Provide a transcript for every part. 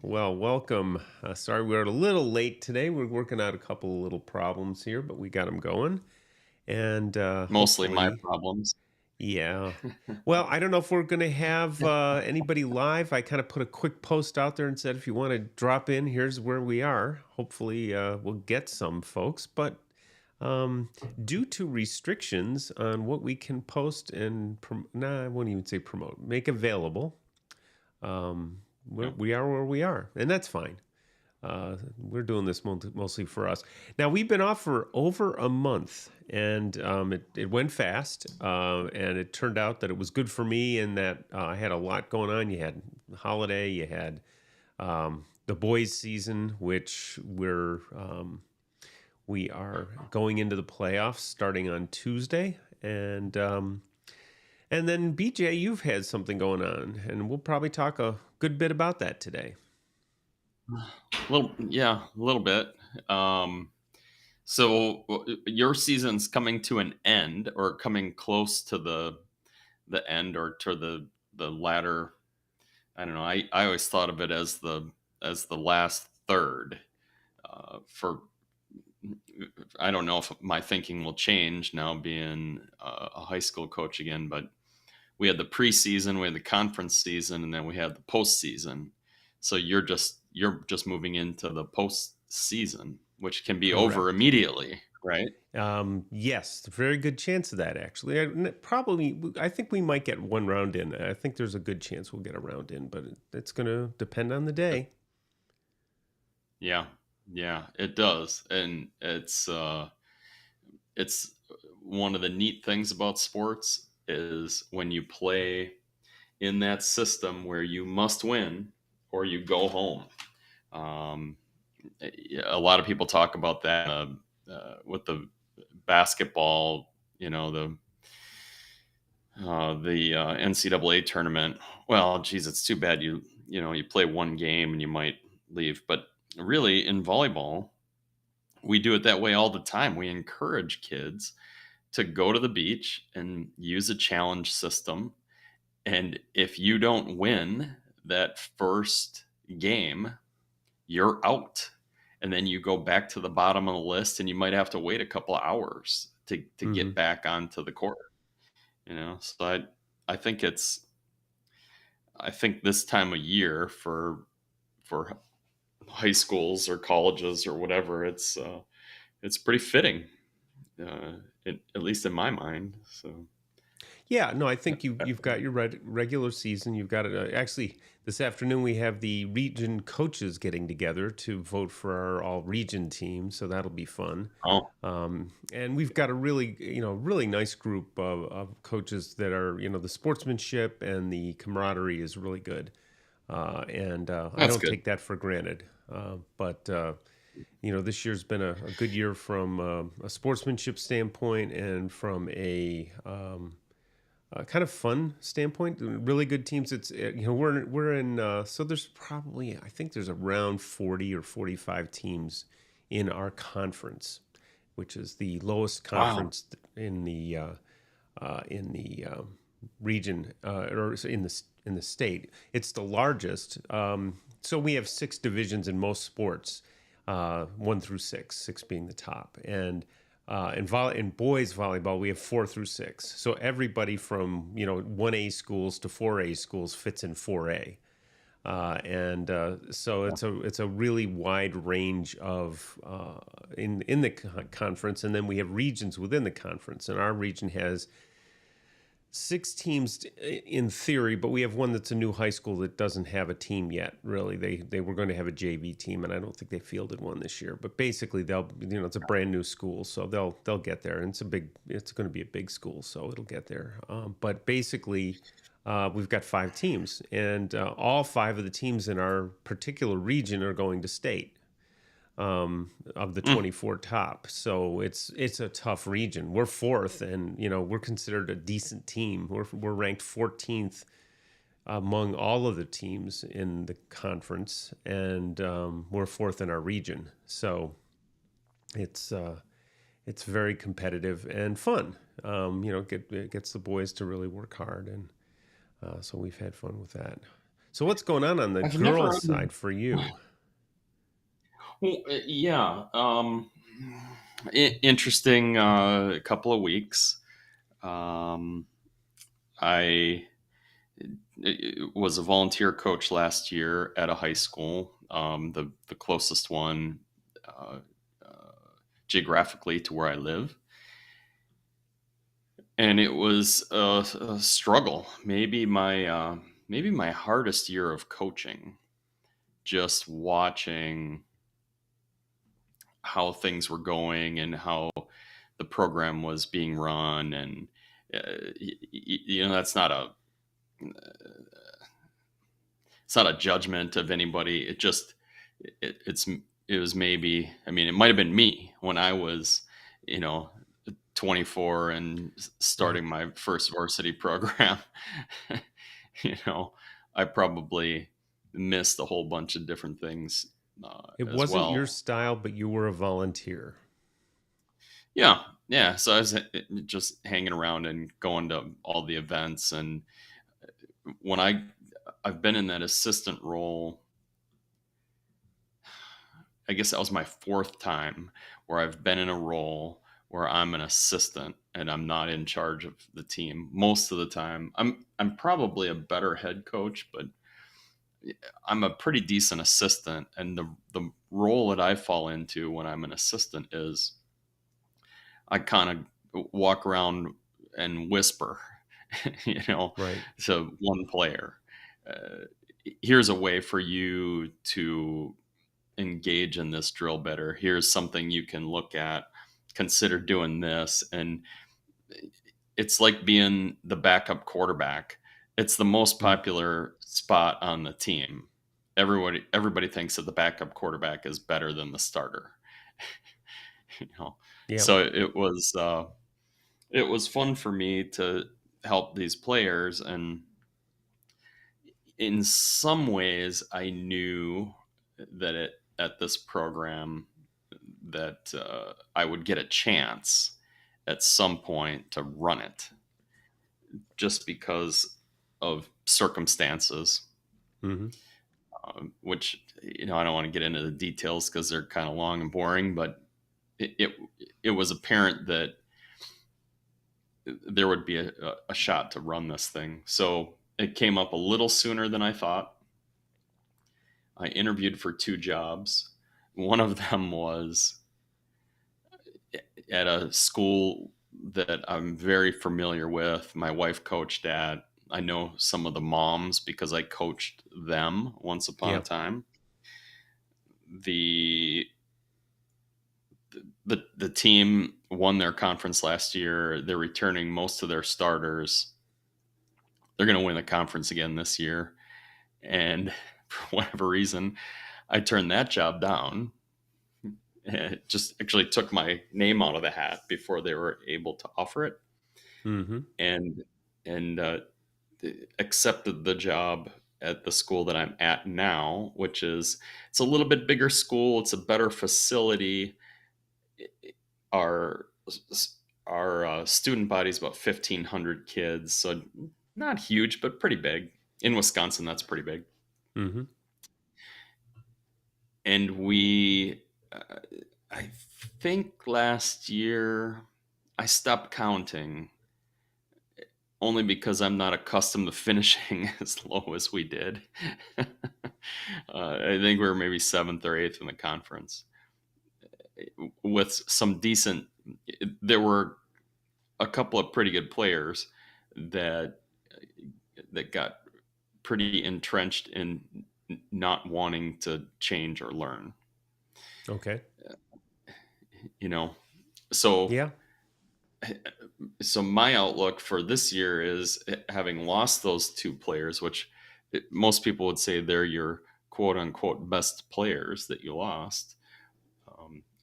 Well, welcome. Sorry we're a little late today. We're working out a couple of little problems here, but we got them going. And Mostly my hopefully, problems. yeah. Well, I don't know if we're going to have anybody live. I kind of put a quick post out there and said, if you want to drop in, here's where we are. Hopefully, we'll get some folks. But um, due to restrictions on what we can post and, I won't even say promote, make available, Yeah. we are where we are. And that's fine. We're doing this mostly for us. Now, we've been off for over a month, and it went fast. And it turned out that it was good for me, and that I had a lot going on. You had holiday, you had the boys' season, which we are going into the playoffs starting on Tuesday, and then BJ, you've had something going on, and we'll probably talk a good bit about that today. A little bit. Um, your season's coming to an end or coming close to the end or to the latter. I don't know. I always thought of it as the last third. For I don't know if my thinking will change now being a high school coach again, but we had the preseason, we had the conference season, and then we had the postseason. So you're just moving into the postseason, which can be over Correct. immediately, right? Yes, a very good chance of that, actually. Probably, I think we might get one round in. I think there's a good chance we'll get a round in, but it's going to depend on the day. Yeah, yeah, it does, and it's one of the neat things about sports is when you play in that system where you must win or you go home. Um, a lot of people talk about that with the basketball, the NCAA tournament. Well, geez, it's too bad you play one game and you might leave. But really, in volleyball, we do it that way all the time. We encourage kids to go to the beach and use a challenge system. And if you don't win that first game, you're out. And then you go back to the bottom of the list and you might have to wait a couple of hours to Hmm. get back onto the court. So I think I think this time of year for high schools or colleges or whatever, it's pretty fitting, at least in my mind. So Yeah, no, I think uh, you've got your regular season. You've got it. Actually, this afternoon we have the region coaches getting together to vote for our all region team, so that'll be fun. oh, And we've got a really, really nice group of coaches that are, the sportsmanship and the camaraderie is really good. And I that's don't good. take that for granted. But this year's been a good year from a sportsmanship standpoint and from a kind of fun standpoint. Really good teams. It's we're in so there's probably, I think there's around 40 or 45 teams in our conference, which is the lowest Wow. conference in the region, or in the state. It's the largest. So we have six divisions in most sports, one through six, six being the top, and in boys volleyball we have four through six. So everybody from 1A schools to 4A schools fits in 4A. And so it's a really wide range of in the conference, and then we have regions within the conference, and our region has six teams in theory, but we have one that's a new high school that doesn't have a team yet. Really, they were going to have a JV team, and I don't think they fielded one this year. But basically, it's a brand new school, so they'll get there, and it's going to be a big school, so it'll get there. But basically, we've got five teams, and all five of the teams in our particular region are going to state of the Mm, 24 top. So it's a tough region. We're fourth, and we're considered a decent team. We're ranked 14th among all of the teams in the conference, and we're fourth in our region. So it's it's very competitive and fun. It gets the boys to really work hard, and so we've had fun with that. So what's going on the I've never girls' had. side for you? Well, yeah. Interesting couple of weeks. Um, I was a volunteer coach last year at a high school, the closest one uh, uh, geographically to where I live, and it was a struggle. Maybe my hardest year of coaching. Just watching how things were going and how the program was being run, and that's not a it's not a judgment of anybody. It just it's it was maybe, I mean, it might have been me when I was, you know 24 and Right. starting my first varsity program. you know I probably missed a whole bunch of different things It as wasn't your well. style, but you were a volunteer. Yeah, yeah. So I was just hanging around and going to all the events, and when I've been in that assistant role, I guess that was my fourth time where I've been in a role where I'm an assistant and I'm not in charge of the team. Most of the time, I'm probably a better head coach, but I'm a pretty decent assistant. And the role that I fall into when I'm an assistant is I kind of walk around and whisper, you know, Right. to one player. Uh, Here's a way for you to engage in this drill better. Here's something you can look at. Consider doing this. And it's like being the backup quarterback. It's the most Mm. popular spot on the team. Everybody thinks that the backup quarterback is better than the starter. you know. Yep. So it was fun for me to help these players, and in some ways I knew that at this program that I would get a chance at some point to run it, just because of circumstances, Hmm. which I don't want to get into the details because they're kind of long and boring, but it, it it was apparent that there would be a shot to run this thing. So it came up a little sooner than I thought. I interviewed for two jobs. One of them was at a school that I'm very familiar with. My wife coached at. I know some of the moms because I coached them once upon a Yep. time. The the team won their conference last year. They're returning most of their starters. They're going to win the conference again this year. And for whatever reason, I turned that job down. It just actually took my name out of the hat before they were able to offer it, Hmm. and and accepted the job at the school that I'm at now, which is, it's a little bit bigger school. It's a better facility. Our our student body is about 1,500 kids, so not huge, but pretty big. In Wisconsin, that's pretty big. Hmm. And uh, I think last year, I stopped counting only because I'm not accustomed to finishing as low as we did. I think we were maybe seventh or eighth in the conference with some decent. There were a couple of pretty good players that got pretty entrenched in not wanting to change or learn. Okay. You know, so Yeah. my outlook for this year is, having lost those two players, which most people would say they're your quote unquote best players that you lost.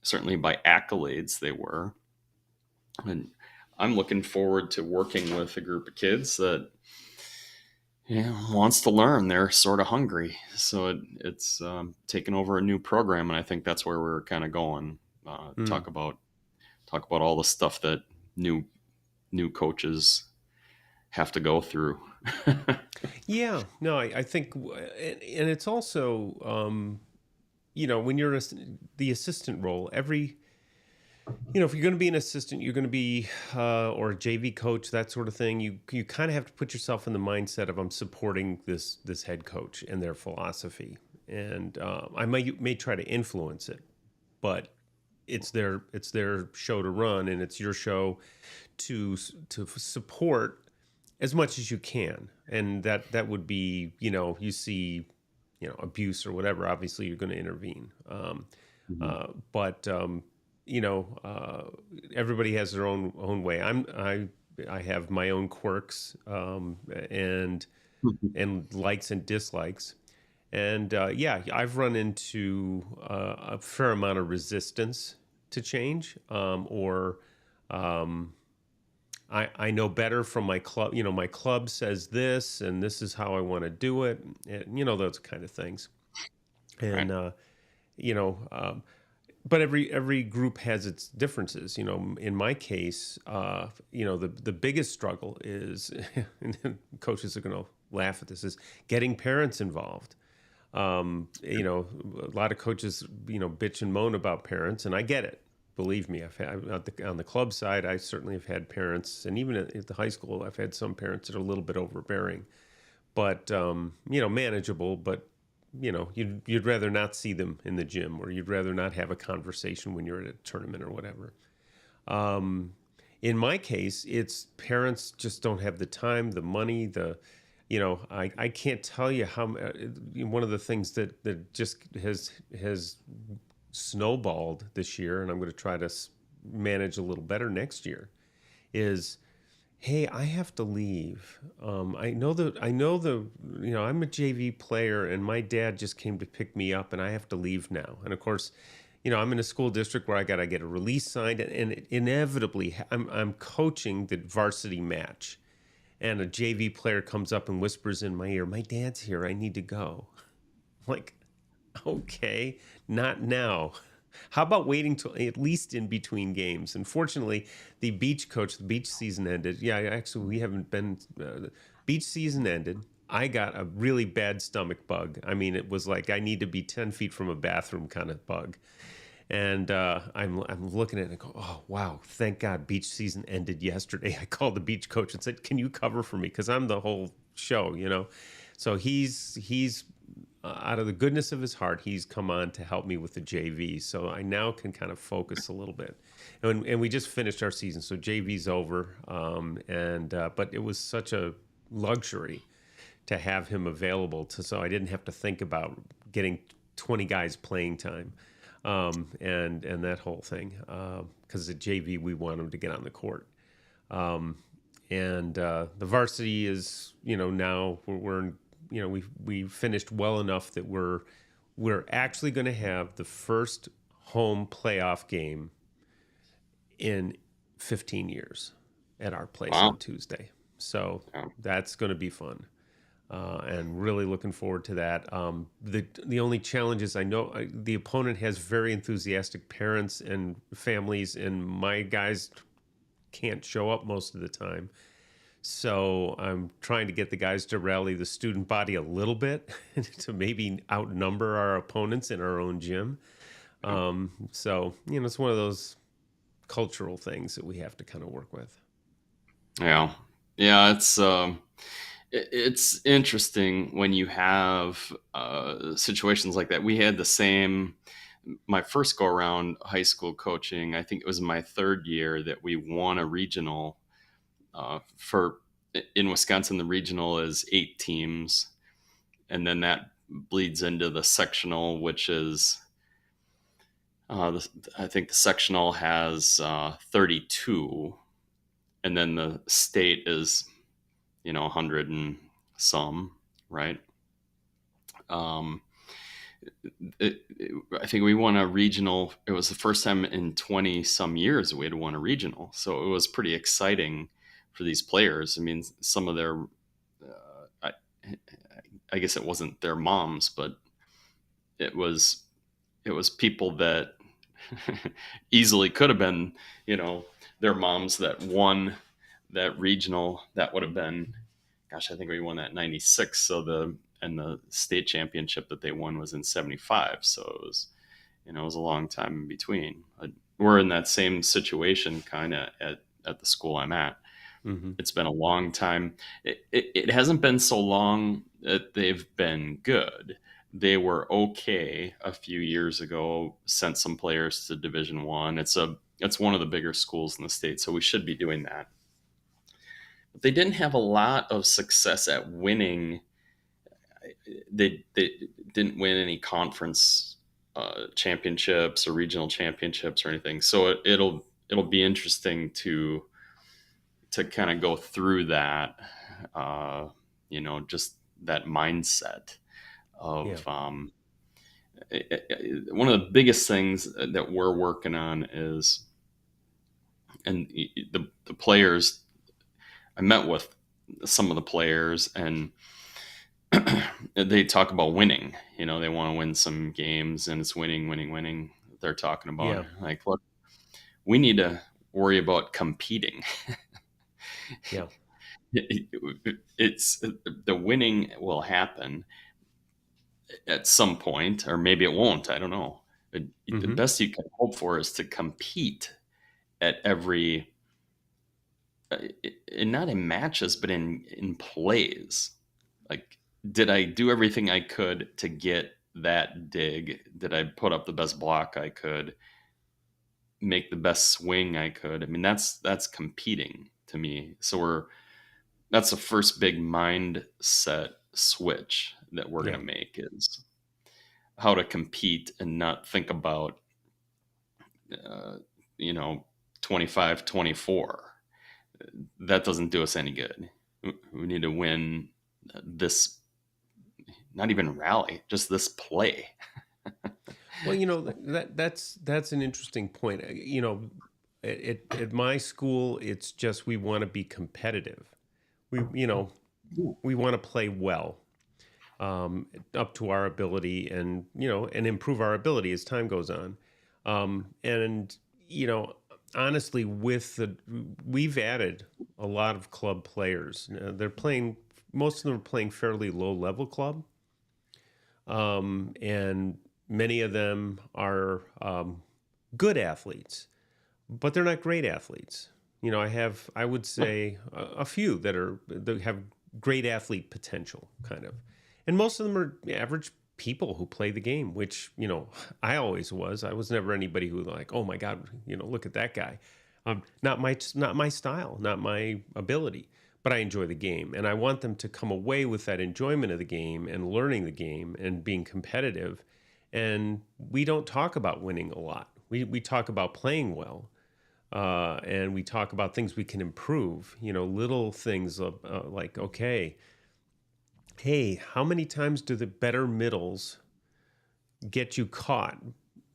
Certainly by accolades, they were. And I'm looking forward to working with a group of kids that, wants to learn. They're sort of hungry. So it's taken over a new program. And I think that's where we're kind of going. Mm. Talk about all the stuff that new coaches have to go through. Yeah, no, I think, and it's also, when you're the assistant role, if you're going to be an assistant, you're going to be, or a JV coach, that sort of thing. You kind of have to put yourself in the mindset of I'm supporting this head coach and their philosophy, and I may try to influence it, but it's their show to run, and it's your show to support as much as you can, and that would be, you see, abuse or whatever. Obviously, you're going to intervene, Mhm. but everybody has their own way. I have my own quirks, and likes and dislikes, and yeah, I've run into a fair amount of resistance to change, or um, I know better from my club. My club says this, and this is how I want to do it, and those kind of things. Right. And you know, but every group has its differences. In my case, the biggest struggle is, and coaches are going to laugh at this, is getting parents involved. A lot of coaches, bitch and moan about parents, and I get it. Believe me, I've had on the club side, I certainly have had parents, and even at the high school, I've had some parents that are a little bit overbearing, but manageable. But you'd rather not see them in the gym, or you'd rather not have a conversation when you're at a tournament or whatever. Um, in my case, it's parents just don't have the time, the money, I can't tell you how one of the things that just has snowballed this year, and I'm going to try to manage a little better next year, is, hey, I have to leave. I'm a JV player, and my dad just came to pick me up, and I have to leave now. And of course, I'm in a school district where I got to get a release signed, and inevitably, I'm coaching the varsity match, and a JV player comes up and whispers in my ear, "My dad's here. I need to go." Like, okay, not now. How about waiting till at least in between games? Unfortunately, the beach season ended. Yeah, actually, we haven't been. The beach season ended. I got a really bad stomach bug. I mean, it was like I need to be 10 feet from a bathroom kind of bug. And I'm looking at it and go, oh wow, thank God beach season ended yesterday. I called the beach coach and said, can you cover for me? Because I'm the whole show. So he's out of the goodness of his heart, he's come on to help me with the JV. So I now can kind of focus a little bit. And we just finished our season, so JV's over. And but it was such a luxury to have him available, so I didn't have to think about getting 20 guys playing time, and that whole thing. Because at JV we want him to get on the court, and the varsity is, now we're in, we finished well enough that we're actually going to have the first home playoff game in 15 years at our place on Wow. Tuesday. So Yeah. that's going to be fun, and really looking forward to that. The only challenge is, I know the opponent has very enthusiastic parents and families, and my guys can't show up most of the time. So I'm trying to get the guys to rally the student body a little bit to maybe outnumber our opponents in our own gym. Yeah. So it's one of those cultural things that we have to kind of work with. Yeah. Yeah, it's interesting when you have situations like that. We had the same my first go around high school coaching. I think it was my third year that we won a regional. For in Wisconsin, the regional is 8 teams, and then that bleeds into the sectional, which is I think the sectional has 32, and then the state is 100 and some, right? Um, I think we won a regional. It was the first time in 20 some years we had won a regional, so it was pretty exciting for these players. I mean, some of their, I guess it wasn't their moms, but it was it was people that easily could have been, you know, their moms that won that regional. That would have been, gosh, I think we won that 96. So and the state championship that they won was in 75. So it was, it was a long time in between. We're in that same situation kind of at the school I'm at. Hmm. It's been a long time. It hasn't been so long that they've been good. They were okay a few years ago, sent some players to Division One. It's one of the bigger schools in the state, so we should be doing that. But they didn't have a lot of success at winning. They didn't win any conference championships or regional championships or anything. So it'll be interesting to kind of go through that, uh, just that mindset Yeah. of one of the biggest things that we're working on is, and the players, I met with some of the players and they talk about winning. They want to win some games and it's winning, winning, winning. They're talking about Yeah. like, look, we need to worry about competing. Yeah. It's the winning will happen at some point, or maybe it won't. I don't know. The Hmm. best you can hope for is to compete at every, not in matches, but in plays. Like, did I do everything I could to get that dig? Did I put up the best block I could? Make the best swing I could? I mean, that's competing to me. So that's the first big mindset switch that we're Yeah. gonna make is how to compete and not think about uh, you know 25-24. That doesn't do us any good. We need to win this, not even rally, just this play. Well, that's an interesting point. At my school, it's just we want to be competitive. We want to play well, up to our ability, and improve our ability as time goes on. And honestly, we've added a lot of club players. They're playing. Most of them are playing fairly low level club, and many of them are good athletes, but they're not great athletes. I would say a few that have great athlete potential, kind of, and most of them are average people who play the game. Which I always was. I was never anybody who like, oh my god, look at that guy. Not my style, not my ability. But I enjoy the game, and I want them to come away with that enjoyment of the game and learning the game and being competitive. And we don't talk about winning a lot. We talk about playing well, and we talk about things we can improve. Little things like, okay, hey, how many times do the better middles get you caught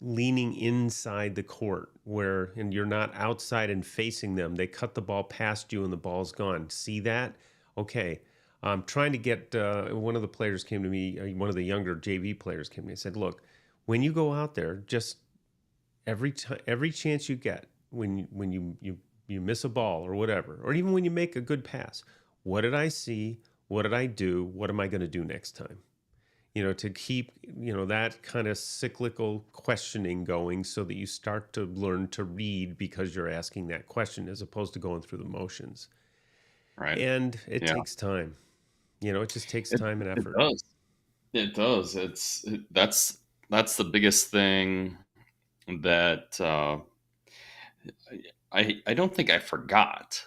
leaning inside the court and you're not outside and facing them? They cut the ball past you and the ball's gone. See that? Okay. I'm trying to get one of the players came to me, one of the younger JV players came to me and said, look, when you go out there, just every chance you get, when you miss a ball or whatever, or even when you make a good pass, what did I see? What did I do? What am I going to do next time? To keep that kind of cyclical questioning going, so that you start to learn to read because you're asking that question as opposed to going through the motions. Right. And it Yeah. takes time. It just takes it, time and it effort. does. It does. That's the biggest thing that I don't think I forgot,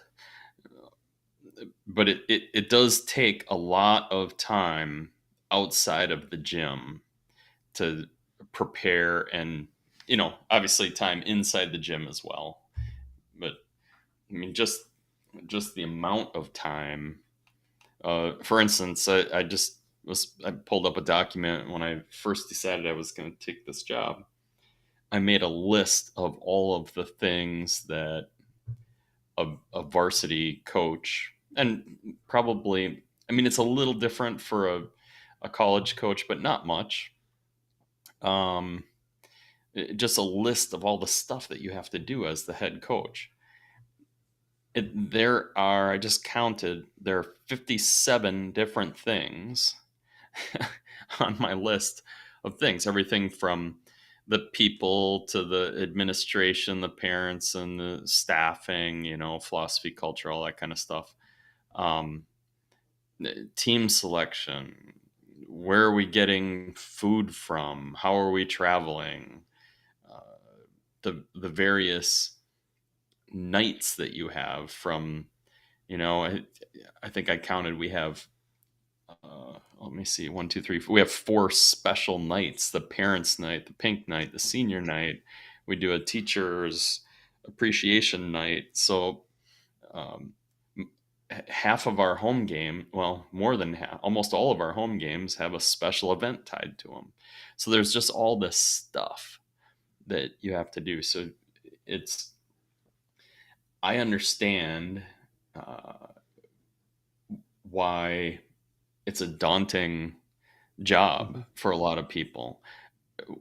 but it does take a lot of time outside of the gym to prepare, and obviously time inside the gym as well. But I mean, just the amount of time. For instance, I pulled up a document when I first decided I was going to take this job. I made a list of all of the things that a varsity coach, and probably, I mean, it's a little different for a college coach, but not much. Um, just a list of all the stuff that you have to do as the head coach. There are, I just counted, there are 57 different things on my list of things. Everything from the people to the administration, the parents, and the staffing, philosophy, culture, all that kind of stuff. Um, Team selection. Where are we getting food from? How are we traveling? Uh, the various nights that you have from, you know, I, I think I counted, we have, let me see, one, two, three, we have four special nights: the parents' night, the pink night, the senior night. We do a teacher's appreciation night. So, um, half of our home game, well, more than half, almost all of our home games have a special event tied to them. So there's just all this stuff that you have to do. So it's, I understand uh, why it's a daunting job Mhm. for a lot of people.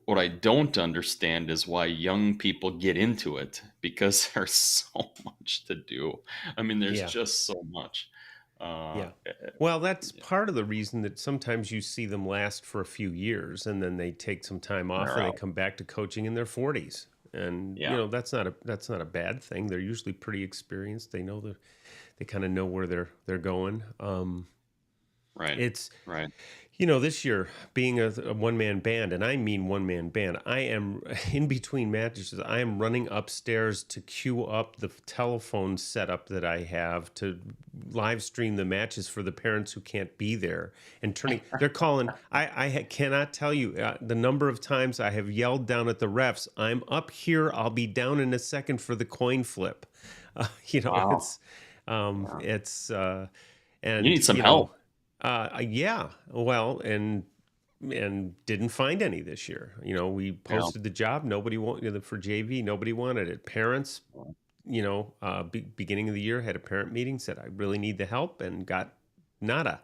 What I don't understand is why young people get into it, because there's so much to do. I mean, there's Yeah. just so much. Uh, Yeah. eh, Well, that's part of the reason that sometimes you see them last for a few years and then they take some time off they're and they out. come back to coaching in their 40s. And Yeah. that's not a bad thing. They're usually pretty experienced. They kind of know where they're going. Right. It's Right. This year being a one man band, and I mean one man band, I am in between matches. I am running upstairs to queue up the telephone setup that I have to live stream the matches for the parents who can't be there. And they're calling. Cannot tell you the number of times I have yelled down at the refs. I'm up here. I'll be down in a second for the coin flip. Wow. It's Yeah. it's You and need some help. yeah, well, and didn't find any this year. We Yeah. posted the job. Nobody wanted for JV. Nobody wanted it. Parents, beginning of the year had a parent meeting, said I really need the help, and got nada.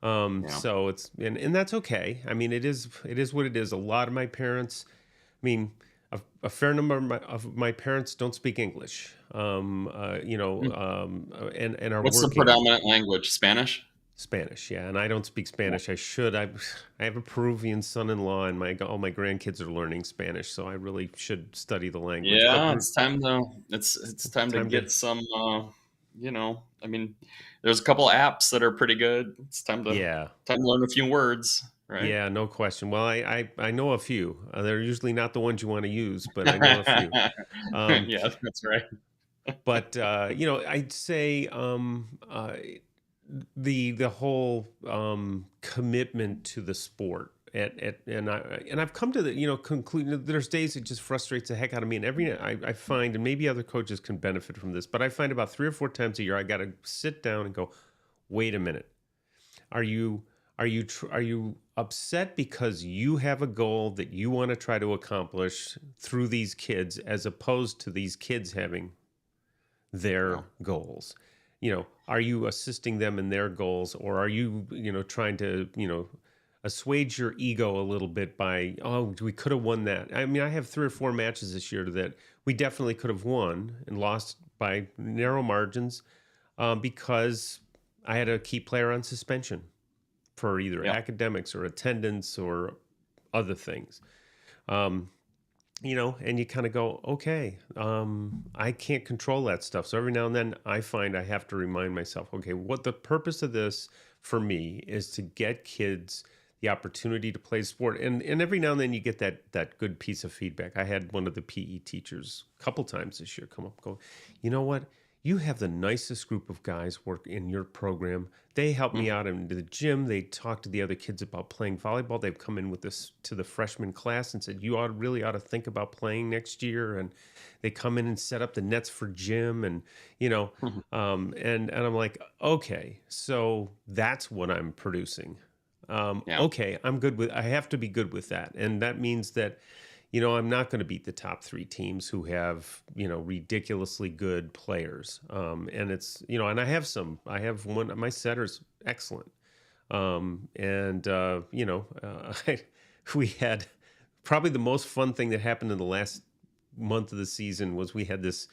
Yeah. So and that's okay. I mean, it is what it is. A lot of my parents, I mean, a fair number of my parents don't speak English. Hmm. And are What's the working. predominant language? Spanish? Spanish, yeah, and I don't speak Yeah. Spanish. I should. I have a Peruvian son-in-law, and all my grandkids are learning Spanish, so I really should study the language. But Yeah, it's time to time to, get some, I mean, there's a couple apps that are pretty good. It's yeah, time to learn a few words, right? yeah, no question. Well, I know a few. They're usually not the ones you want to use, but I know a few. Um, Yeah, that's right. but I'd say the whole commitment to the sport and I've come to the conclusion. There's days it just frustrates the heck out of me, and I find, and maybe other coaches can benefit from this, but I find about 3 or 4 times a year I got to sit down and go, wait a minute, are you are you upset because you have a goal that you want to try to accomplish through these kids, as opposed to these kids having Yeah. their goals? Are you assisting them in their goals, or are you trying to assuage your ego a little bit by, oh, we could have won that? I mean, I have 3 or 4 matches this year that we definitely could have won and lost by narrow margins, because I had a key player on suspension for either Yeah. academics or attendance or other things. um, and you kind of go, okay, I can't control that stuff. So every now and then I find I have to remind myself, okay, what the purpose of this for me is to get kids the opportunity to play sport. And every now and then you get that good piece of feedback. I had one of the PE teachers a couple times this year come up and go, you know what? You have the nicest group of guys work in your program. They help me Mhm. out into the gym. They talk to the other kids about playing volleyball. They've come in with this to the freshman class and said, you really ought to think about playing next year. And they come in and set up the nets for gym, and and I'm like, okay, so that's what I'm producing. Yeah. Okay, I have to be good with that. And that means that I'm not going to beat the top 3 teams who have, ridiculously good players. And and I have one, my setter's excellent. And, we had probably the most fun thing that happened in the last month of the season was we had this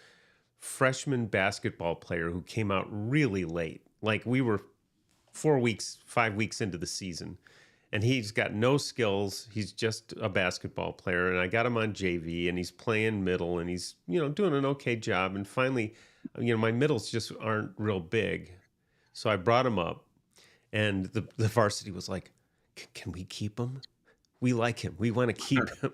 freshman basketball player who came out really late. Like we were 4 weeks, 5 weeks into the season, and he's got no skills. He's just a basketball player, and I got him on JV, and he's playing middle, and he's doing an okay job. And finally, my middles just aren't real big, so I brought him up, and the varsity was like, "Can we keep him? We like him. We want to keep him."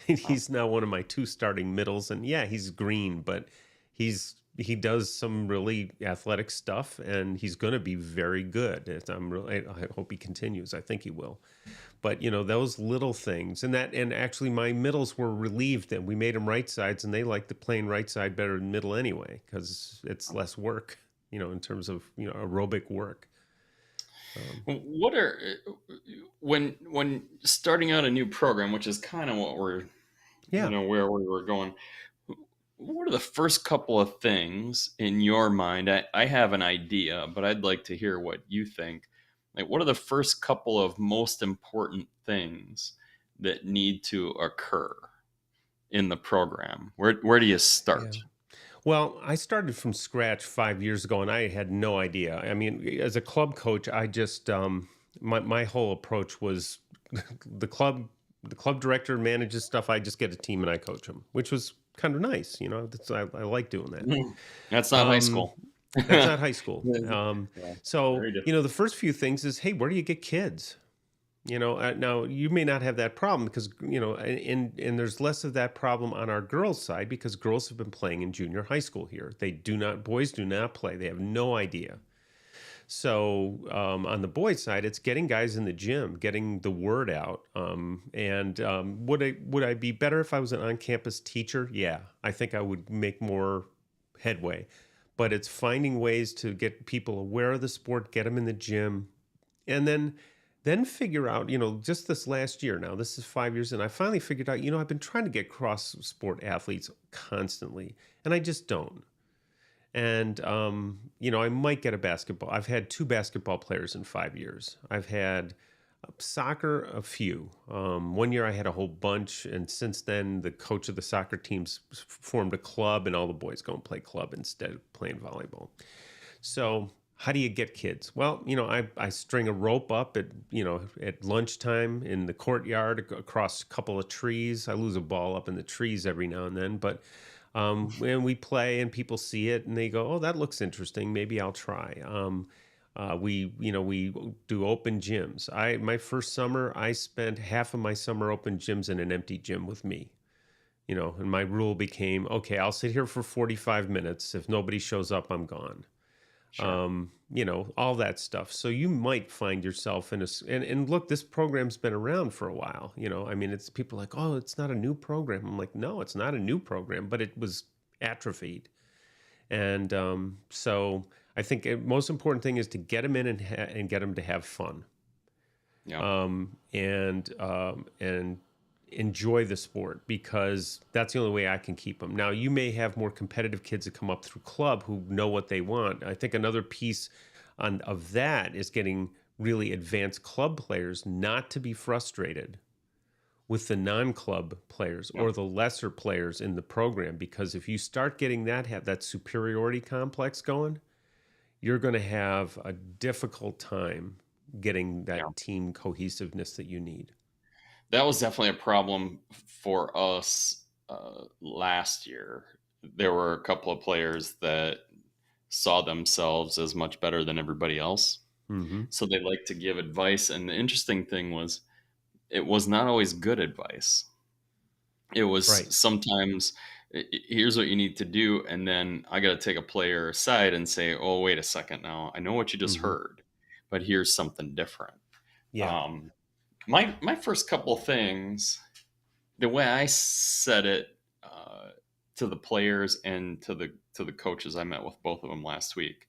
And he's now one of my two starting middles. And yeah, he's green, but he does some really athletic stuff, and he's going to be very good. I hope he continues. I think he will. But those little things, and actually my middles were relieved that we made them right sides, and they like the playing right side better than middle anyway because it's less work, in terms of aerobic work. What are when starting out a new program, which is kind of what we're Yeah. where we were going. What are the first couple of things in your mind? I have an idea, but I'd like to hear what you think. Like, what are the first couple of most important things that need to occur in the program? Where do you Yeah. start? Well, I started from scratch 5 years ago, and I had no idea. I mean, as a club coach, I just my whole approach was the club the club director manages stuff. I just get a team and I coach them, which was kind of nice. I like doing that. Mhm. That's not high Um, school. that's not high school. Yeah, So very different. the first few things is, hey, where do you get kids? Now you may not have that problem because and there's less of that problem on our girls' side because girls have been playing in junior high school here. Boys do not play. They have no idea. So on the boys' side, it's getting guys in the gym, getting the word out. And would I be better if I was an on-campus teacher? Yeah, I think I would make more headway. But it's finding ways to get people aware of the sport, get them in the gym, and then figure out, just this last year now, this is 5 years, and I finally figured out, I've been trying to get cross sport athletes constantly, and I just don't. And I might get a basketball. I've had two basketball players in 5 years. I've had soccer, a few. One year I had a whole bunch, and since then the coach of the soccer teams formed a club, and all the boys go and play club instead of playing volleyball. So how do you get kids? Well, I string a rope up at lunchtime in the courtyard across a couple of trees. I lose a ball up in the trees every now and then, but when we play and people see it and they go, "Oh, that looks interesting. Maybe I'll try." We do open gyms. My first summer, I spent half of my summer open gyms in an empty gym with me. And my rule became, okay, I'll sit here for 45 minutes. If nobody shows up, I'm gone. Sure. All that stuff. So you might find yourself and look, this program's been around for a while. I mean, it's people like, "Oh, it's not a new program." I'm like, no, it's not a new program, but it was atrophied. And so I think the most important thing is to get them in and get them to have fun, Yeah. and enjoy the sport because that's the only way I can keep them. Now, you may have more competitive kids that come up through club who know what they want. I think another piece of that is getting really advanced club players not to be frustrated with the non-club players Yeah. or the lesser players in the program, because if you start getting have that superiority complex going, you're going to have a difficult time getting Yeah. that team cohesiveness that you need. That was definitely a problem for us last year. There were a couple of players that saw themselves as much better than everybody else. Hmm. So they like to give advice. And the interesting thing was, it was not always good advice. It was Right. sometimes, here's what you need to do. And then I got to take a player aside and say, oh, wait a second now. I know what you just Hmm. heard, but here's something different. Yeah. Um, my first couple things, the way I said it to the players and to the coaches, I met with both of them last week.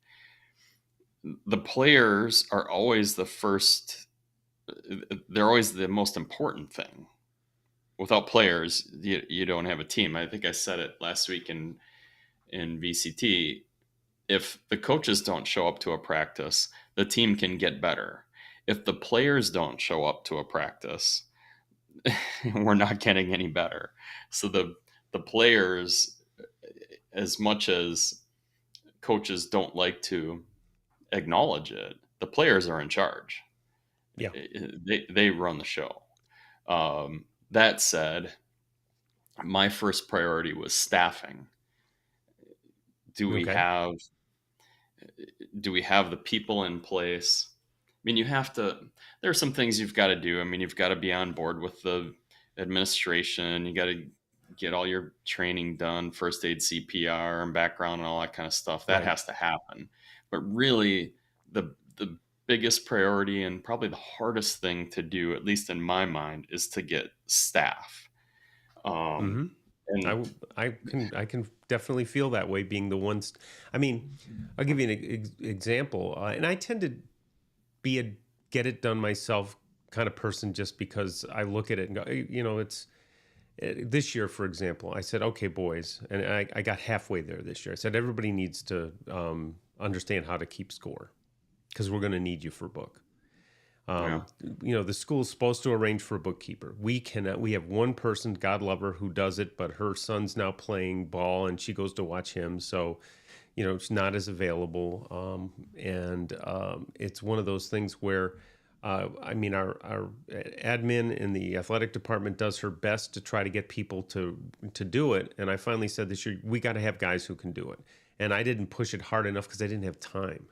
The players are always the first. They're always the most important thing. Without players, you don't have a team. I think I said it last week in VCT. If the coaches don't show up to a practice, the team can get better. If the players don't show up to a practice, we're not getting any better. So the players, as much as coaches don't like to acknowledge it, the players are in charge. Yeah. They run the show. That said, my first priority was staffing. Do we Okay. have do we have the people in place? I mean, you have to. There are some things you've got to do. I mean, you've got to be on board with the administration. You got to get all your training done, first aid, CPR, and background, and all that kind of stuff. That Right. has to happen. But really, the biggest priority and probably the hardest thing to do, at least in my mind, is to get staff. Um, Hmm. and I can definitely feel that way being the ones. I mean, I'll give you an example, and I tend to be a get it done myself kind of person just because I look at it and go, it's this year, for example, I said, okay, boys, and I got halfway there this year. I said, everybody needs to understand how to keep score because we're going to need you for book. yeah, Um, the school's supposed to arrange for a bookkeeper. We cannot. We have one person, God love her, who does it, but her son's now playing ball, and she goes to watch him. So, it's not as available. And it's one of those things where, I mean, our admin in the athletic department does her best to try to get people to do it. And I finally said this year, we got to have guys who can do it. And I didn't push it hard enough because I didn't have time.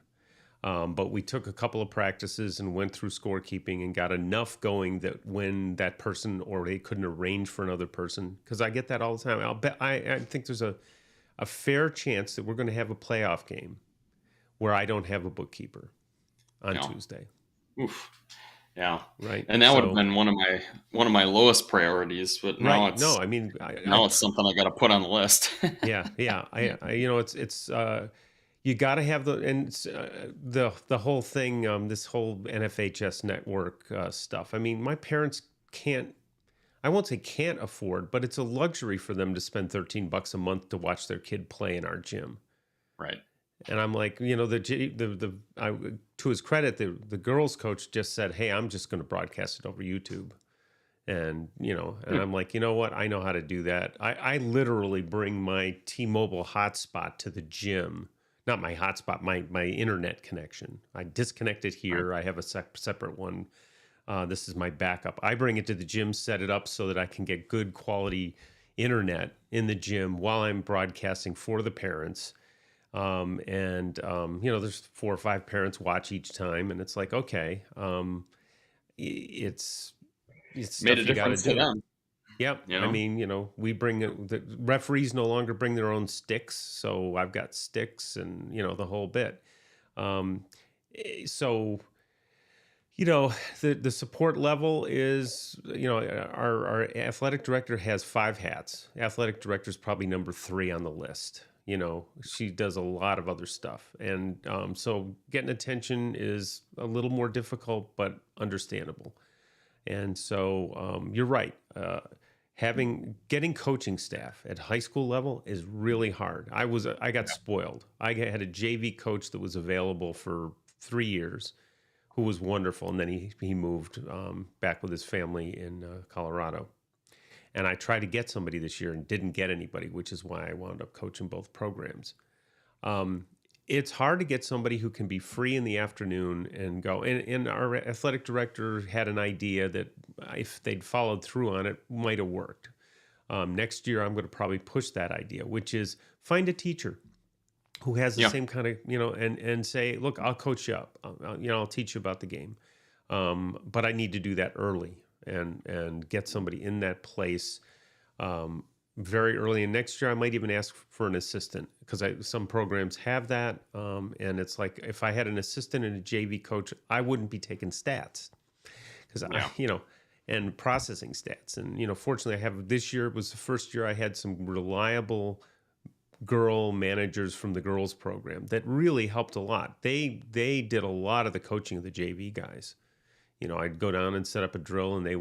But we took a couple of practices and went through scorekeeping and got enough going that when that person or they couldn't arrange for another person, because I get that all the time. I'll bet I think there's a fair chance that we're going to have a playoff game where I don't have a bookkeeper on yeah. Tuesday, Oof. Yeah. right? And that would have So, been one of my lowest priorities, but now right. it's No, I mean, now it's something I got to put on the list. yeah. It's you got to have the whole thing, this whole NFHS network stuff. I mean, my parents can't. I won't say can't afford, but it's a luxury for them to spend $13 a month to watch their kid play in our gym. Right. And I'm like, to his credit, the girls coach just said, "Hey, I'm just going to broadcast it over YouTube." And Hmm. I'm like, you know what? I know how to do that. I literally bring my T-Mobile hotspot to the gym. Not my hotspot, my internet connection. I disconnect it Right. here. I have a separate one. This is my backup. I bring it to the gym, set it up so that I can get good quality internet in the gym while I'm broadcasting for the parents. There's 4 or 5 parents watch each time, and it's like, okay, it's Made a stuff you got to difference to do. them, Yep. you I know? mean, we bring the referees no longer bring their own sticks, so I've got sticks and the whole bit. Um, so the support level is our athletic director has 5 hats. Athletic director is probably number 3 on the list. She does a lot of other stuff, and so getting attention is a little more difficult, but understandable. And so you're right. Getting coaching staff at high school level is really hard. I got spoiled. Had a JV coach that was available for 3 years, who was wonderful, and then he moved back with his family in Colorado. And I tried to get somebody this year and didn't get anybody, which is why I wound up coaching both programs. Um, it's hard to get somebody who can be free in the afternoon and go. And our athletic director had an idea that if they'd followed through on it, might have worked. Next year, I'm going to probably push that idea, which is find a teacher who has the Yeah. same kind of, and say, look, I'll coach you up. I'll teach you about the game. But I need to do that early and get somebody in that place very early. And next year, I might even ask for an assistant because some programs have that. And it's like if I had an assistant and a JV coach, I wouldn't be taking stats because Yeah. and processing stats. And fortunately, this year was the first year I had some reliable girl managers from the girls program that really helped a lot. They did a lot of the coaching of the JV guys. I'd go down and set up a drill, and they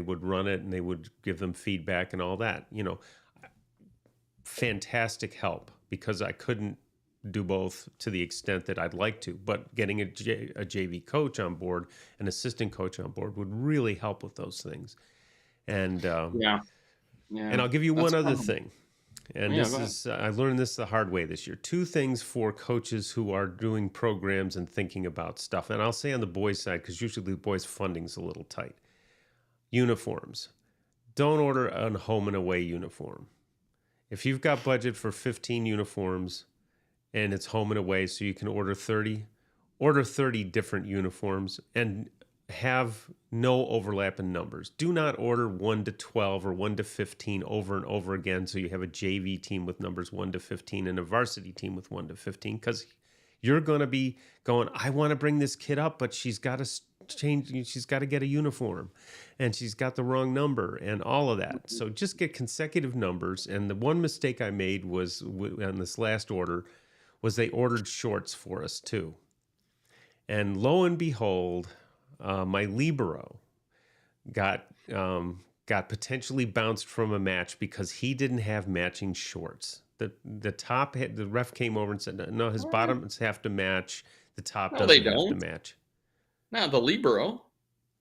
would run it, and they would give them feedback and all that. Fantastic help because I couldn't do both to the extent that I'd like to. But getting a JV coach on board, an assistant coach on board, would really help with those things. And Yeah. and Yeah. I'll give you That's one other probably thing. And Yeah, this go ahead. is, I learned this the hard way this year. Two things for coaches who are doing programs and thinking about stuff. And I'll say on the boys' side, because usually the boys' funding's a little tight. Uniforms. Don't order a home and away uniform. If you've got budget for 15 uniforms and it's home and away, so you can order 30 different uniforms and have no overlap in numbers. Do not order 1 to 12 or 1 to 15 over and over again, so you have a JV team with numbers 1 to 15 and a varsity team with 1 to 15, because you're going to be going, I want to bring this kid up, but she's got to change, she's got to get a uniform and she's got the wrong number and all of that. So just get consecutive numbers. And the one mistake I made was on this last order was they ordered shorts for us too. And lo and behold, my libero got got potentially bounced from a match because he didn't have matching shorts. The ref came over and said, no, his What? bottoms have to match. The top No, they doesn't have to don't. match. Not the libero.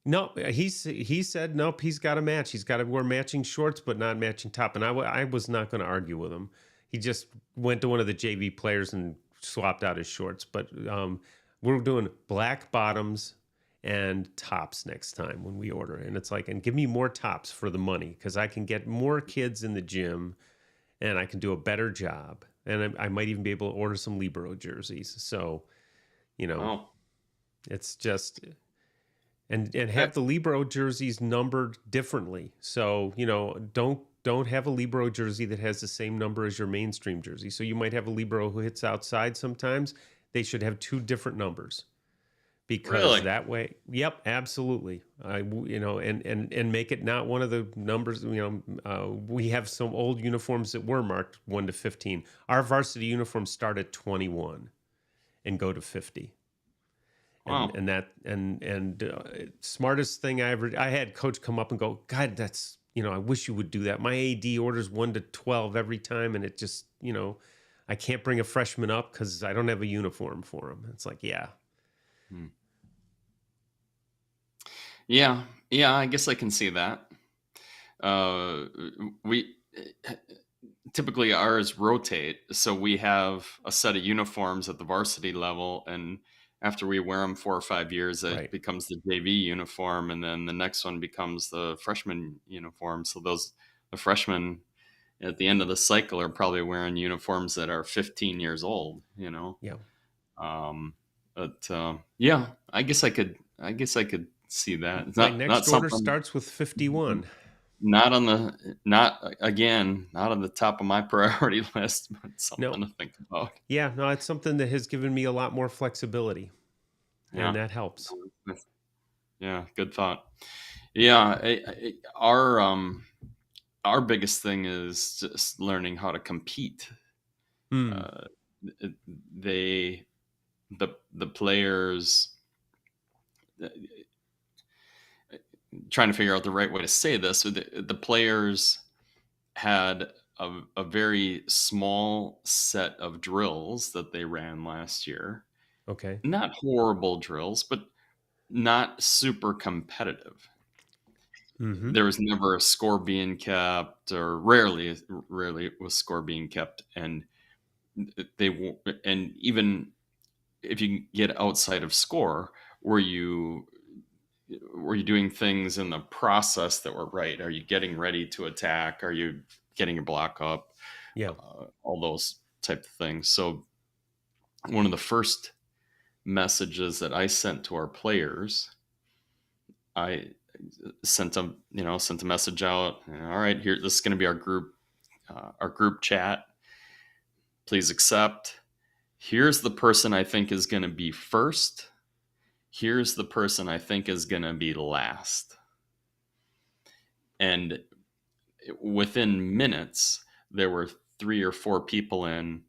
No, he said nope. He's got to match. He's got to wear matching shorts, but not matching top. And I was not going to argue with him. He just went to one of the JV players and swapped out his shorts. But we're doing black bottoms and tops next time when we order. And it's like, and give me more tops for the money, because I can get more kids in the gym and I can do a better job. And I might even be able to order some libero jerseys. So, Oh, it's just and have that, the libero jerseys numbered differently. So, don't have a libero jersey that has the same number as your mainstream jersey. So you might have a libero who hits outside sometimes. They should have two different numbers, because really? that way, yep, absolutely. And make it not one of the numbers. We have some old uniforms that were marked 1 to 15. Our varsity uniforms start at 21 and go to 50. and Wow. and that and smartest thing I had coach come up and go, God, that's, I wish you would do that. My AD orders 1 to 12 every time, and it just, I can't bring a freshman up because I don't have a uniform for him. It's like, yeah. Hmm. Yeah, yeah. I guess I can see that. Uh, we typically ours rotate, so we have a set of uniforms at the varsity level, and after we wear them 4 or 5 years, it Right. becomes the JV uniform, and then the next one becomes the freshman uniform. So the freshmen at the end of the cycle are probably wearing uniforms that are 15 years old. Yeah. Um, but yeah, I guess I could see that. It's My not next order something. starts with 51. Not on the not on the top of my priority list, but No. something to think about. Yeah, no, it's something that has given me a lot more flexibility, and Yeah. that helps. Yeah, good thought. Yeah, our biggest thing is just learning how to compete. Hmm. Uh, they the players, trying to figure out the right way to say this. So the players had a very small set of drills that they ran last year. Okay. Not horrible drills, but not super competitive. Mm-hmm. There was never a score being kept, or rarely was score being kept, and and even if you get outside of score, were you were you doing things in the process that were right? Are you getting ready to attack? Are you getting your block up? Yeah. All those type of things. So one of the first messages that I sent to our players, I sent a message out. All right, here, this is going to be our group chat. Please accept. Here's the person I think is going to be first. Here's the person I think is going to be last. And within minutes, there were 3 or 4 people in,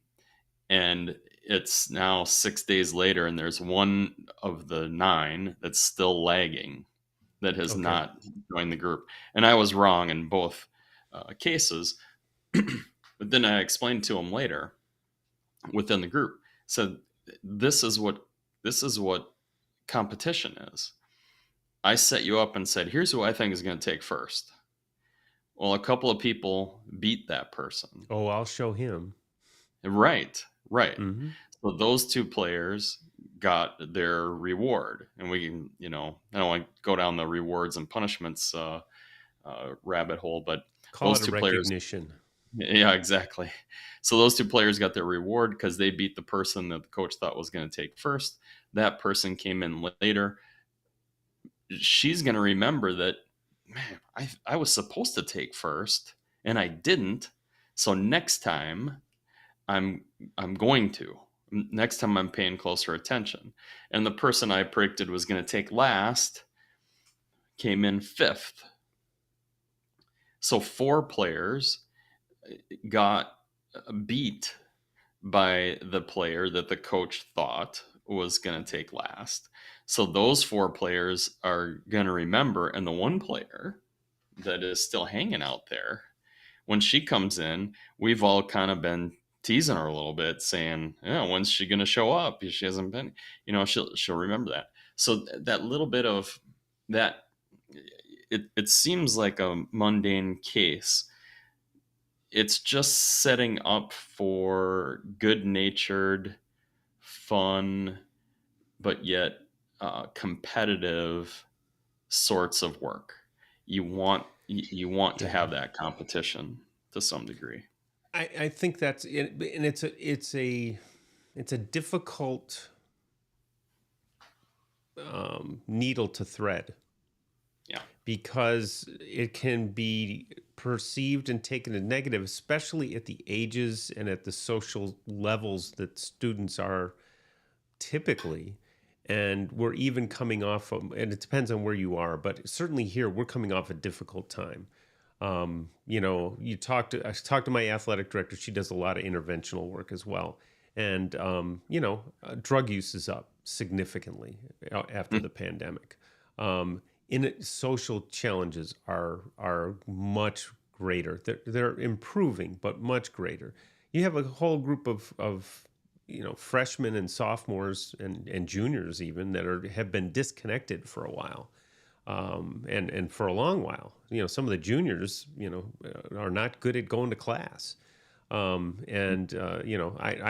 and it's now 6 days later, and there's one of the 9 that's still lagging, that has Okay. not joined the group. And I was wrong in both cases. But then I explained to him later within the group, said, this is what competition is. I set you up and said, here's who I think is going to take first. Well, a couple of people beat that person. Oh, I'll show him. Right, right. Hmm. So those 2 players got their reward, and we can, I don't want to go down the rewards and punishments rabbit hole, but Call those it a 2 players, recognition. yeah, exactly. So those 2 players got their reward because they beat the person that the coach thought was going to take first. That person came in later. She's going to remember that, man, I was supposed to take first and I didn't. So next time I'm I'm going to. Next time I'm paying closer attention. And the person I predicted was going to take last came in fifth. So 4 players got beat by the player that the coach thought was going to take last. So those 4 players are going to remember, and the one player that is still hanging out there, when she comes in, we've all kind of been teasing her a little bit, saying, "Yeah, when's she going to show up? She hasn't been." She'll remember that. So that little bit of that, it seems like a mundane case. It's just setting up for good-natured, fun, but yet competitive sorts of work. You want to Yeah. have that competition to some degree. I think that's it, and it's a difficult needle to thread Yeah. because it can be perceived and taken as negative, especially at the ages and at the social levels that students are typically. And we're even coming off of, and it depends on where you are, but certainly here we're coming off a difficult time. I talked to my athletic director. She does a lot of interventional work as well. And, drug use is up significantly after the Mm. pandemic. Social challenges are much greater. They're improving, but much greater. You have a whole group of freshmen and sophomores and juniors even that have been disconnected for a while, and for a long while. Some of the juniors, are not good at going to class. I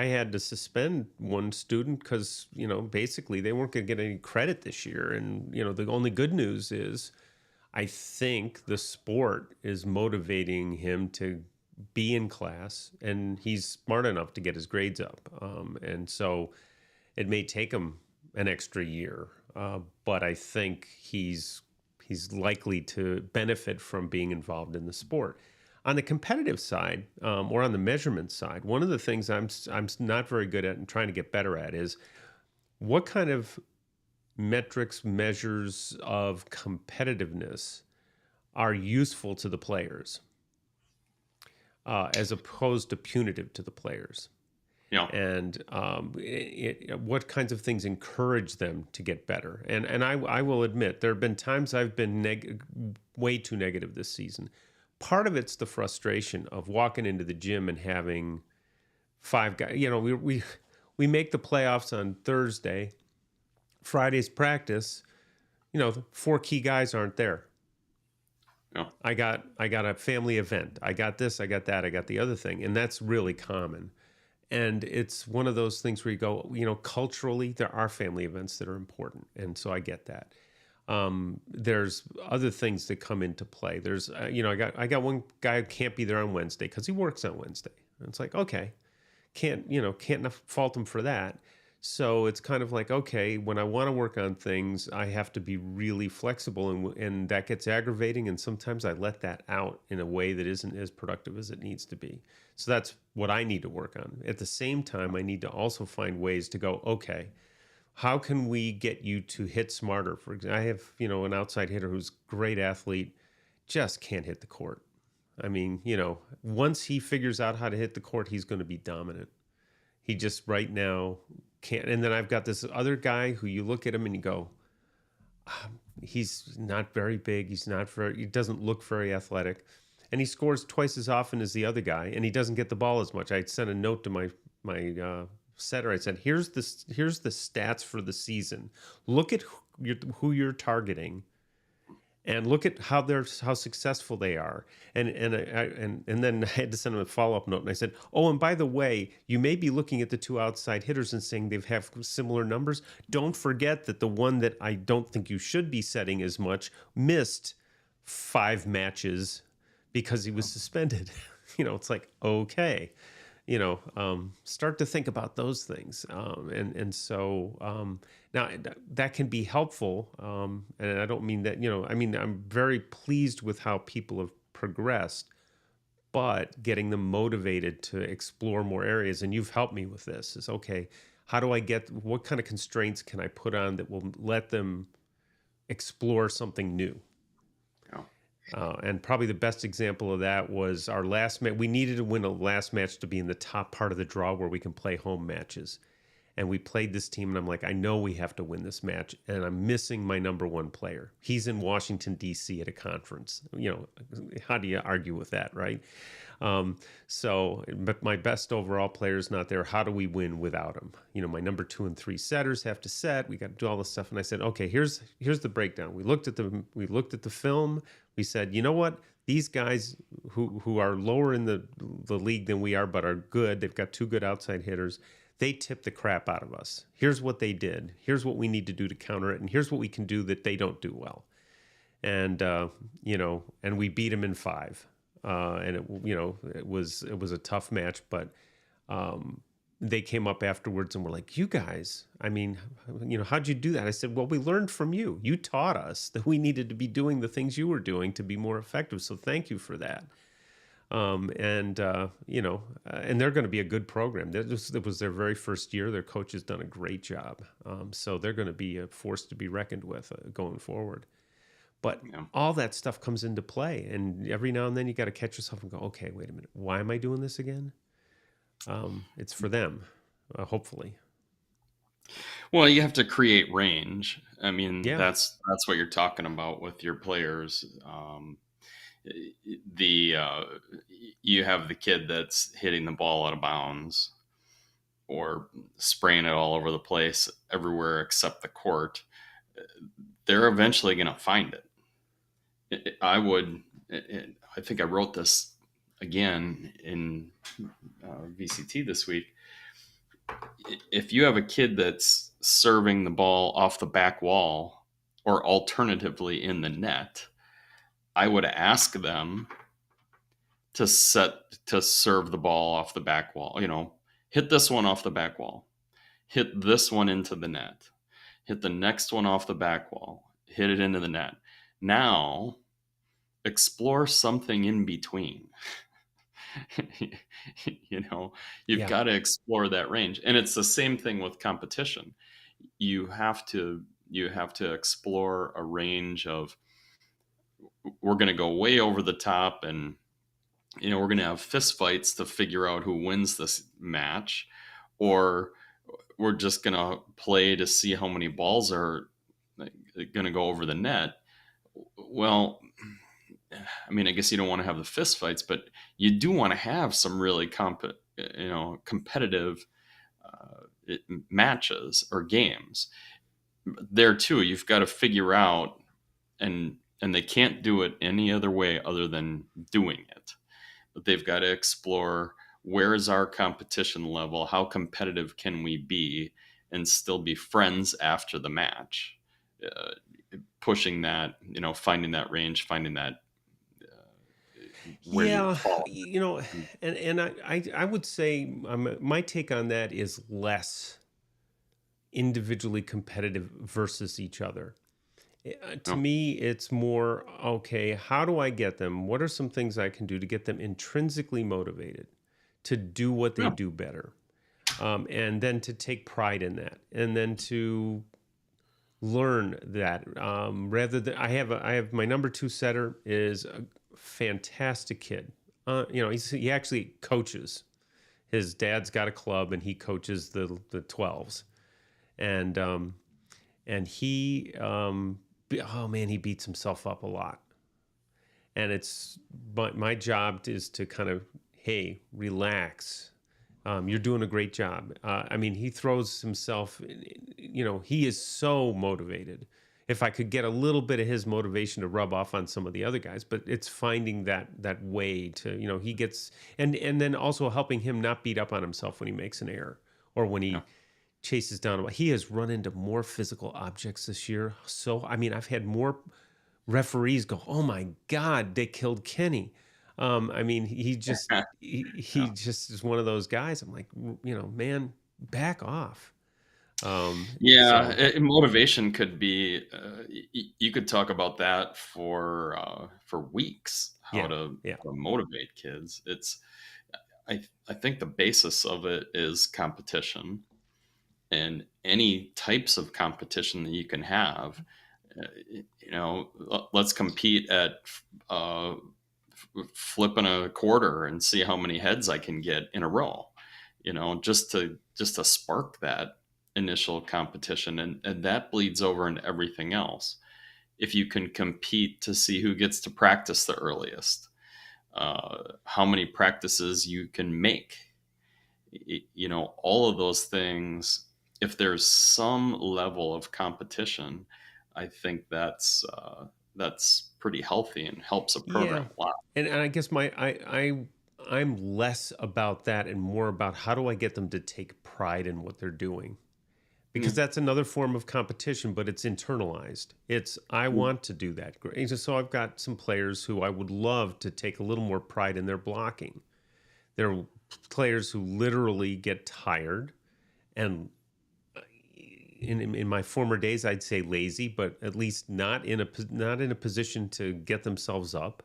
had to suspend one student because, basically they weren't going to get any credit this year. And, the only good news is I think the sport is motivating him to be in class, and he's smart enough to get his grades up. And so it may take him an extra year, but I think he's likely to benefit from being involved in the sport. On the competitive side, or on the measurement side, one of the things I'm not very good at and trying to get better at is what kind of metrics, measures of competitiveness are useful to the players, as opposed to punitive to the players. Yeah. And what kinds of things encourage them to get better. And I will admit, there have been times I've been way too negative this season. Part of it's the frustration of walking into the gym and having 5 guys. We make the playoffs on Thursday. Friday's practice. 4 key guys aren't there. Yeah. I got a family event. I got this. I got that. I got the other thing, and that's really common. And it's one of those things where you go, culturally, there are family events that are important. And so I get that. There's other things that come into play. There's, I got one guy who can't be there on Wednesday because he works on Wednesday. And it's like, okay, can't fault him for that. So it's kind of like, okay, when I want to work on things, I have to be really flexible, and that gets aggravating. And sometimes I let that out in a way that isn't as productive as it needs to be. So that's what I need to work on. At the same time, I need to also find ways to go, okay, how can we get you to hit smarter? For example, I have, an outside hitter who's a great athlete, just can't hit the court. I mean, once he figures out how to hit the court, he's going to be dominant. He just right now can't. And then I've got this other guy who you look at him and you go, he's not very big. He doesn't look very athletic. And he scores twice as often as the other guy, and he doesn't get the ball as much. I sent a note to my setter. I said, here's the stats for the season. Look at who you're targeting, and look at how successful they are. And then I had to send them a follow-up note, and I said, oh, and by the way, you may be looking at the two outside hitters and saying they have similar numbers. Don't forget that the one that I don't think you should be setting as much missed 5 matches because he was suspended. It's like, okay, start to think about those things. And so now that can be helpful. And I don't mean that, I mean, I'm very pleased with how people have progressed, but getting them motivated to explore more areas. And you've helped me with this is, okay, what kind of constraints can I put on that will let them explore something new? Yeah. And probably the best example of that was our last match. We needed to win a last match to be in the top part of the draw where we can play home matches. And we played this team, and I'm like, I know we have to win this match, and I'm missing my number one player. He's in Washington, D.C. at a conference. How do you argue with that, right? But my best overall player is not there. How do we win without him? My number 2 and 3 setters have to set. We got to do all this stuff. And I said, okay, here's the breakdown. We looked at the film. We said, you know what? These guys who are lower in the league than we are, but are good. They've got 2 good outside hitters. They tipped the crap out of us. Here's what they did. Here's what we need to do to counter it. And here's what we can do that they don't do well. And, and we beat them in 5. And it was a tough match, but they came up afterwards and were like, you guys, I mean, how'd you do that? I said, well, we learned from you. You taught us that we needed to be doing the things you were doing to be more effective. So thank you for that. And they're going to be a good program. It was their very first year. Their coach has done a great job. So they're going to be a force to be reckoned with going forward. But all that stuff comes into play. And every now and then you got to catch yourself and go, okay, wait a minute. Why am I doing this again? It's for them, hopefully. Well, you have to create range. I mean, Yeah. that's what you're talking about with your players. You have the kid that's hitting the ball out of bounds or spraying it all over the place everywhere except the court. They're eventually going to find it. I think I wrote this again in VCT this week. If you have a kid that's serving the ball off the back wall or alternatively in the net, I would ask them to serve the ball off the back wall. Hit this one off the back wall, hit this one into the net, hit the next one off the back wall, hit it into the net. Now explore something in between. You've got to explore that range. And it's the same thing with competition. You have to explore a range of, we're going to go way over the top and we're going to have fist fights to figure out who wins this match, or we're just going to play to see how many balls are going to go over the net. Well, I mean, I guess you don't want to have the fist fights, but you do want to have some really competitive matches or games. There too, you've got to figure out, and they can't do it any other way other than doing it. But they've got to explore, where is our competition level? How competitive can we be and still be friends after the match? Pushing that, finding that range, finding that. And I would say my take on that is less individually competitive versus each other. To me, it's more, okay, how do I get them? What are some things I can do to get them intrinsically motivated to do what they do better? And then to take pride in that, and then to learn that, rather than I have my number 2 setter is a fantastic kid. He actually coaches. His dad's got a club and he coaches the 12s. And he he beats himself up a lot. And it's my job is to kind of, hey, relax. You're doing a great job. He throws himself, he is so motivated. if I could get a little bit of his motivation to rub off on some of the other guys, but it's finding that way to, he gets, and then also helping him not beat up on himself when he makes an error or when Yeah. he chases down. He has run into more physical objects this year. So, I mean, I've had more referees go, "Oh my God, they killed Kenny." I mean, he Yeah. just is one of those guys. I'm like, man, back off. Yeah, So motivation could be. You could talk about that for weeks. How yeah, to yeah, motivate kids. I think the basis of it is competition, and any types of competition that you can have. Let's compete at uh, flipping a quarter and see how many heads I can get in a row. Just to spark that initial competition, and that bleeds over into everything else. If you can compete to see who gets to practice the earliest, how many practices you can make, all of those things. If there's some level of competition, I think that's pretty healthy and helps a yeah. program a lot. And I guess I'm less about that and more about how do I get them to take pride in what they're doing, because Mm, that's another form of competition, but it's internalized. It's I mm, want to do that. Great. So I've got some players who I would love to take a little more pride in their blocking. There are players who literally get tired and in my former days I'd say lazy, but at least not in a position to get themselves up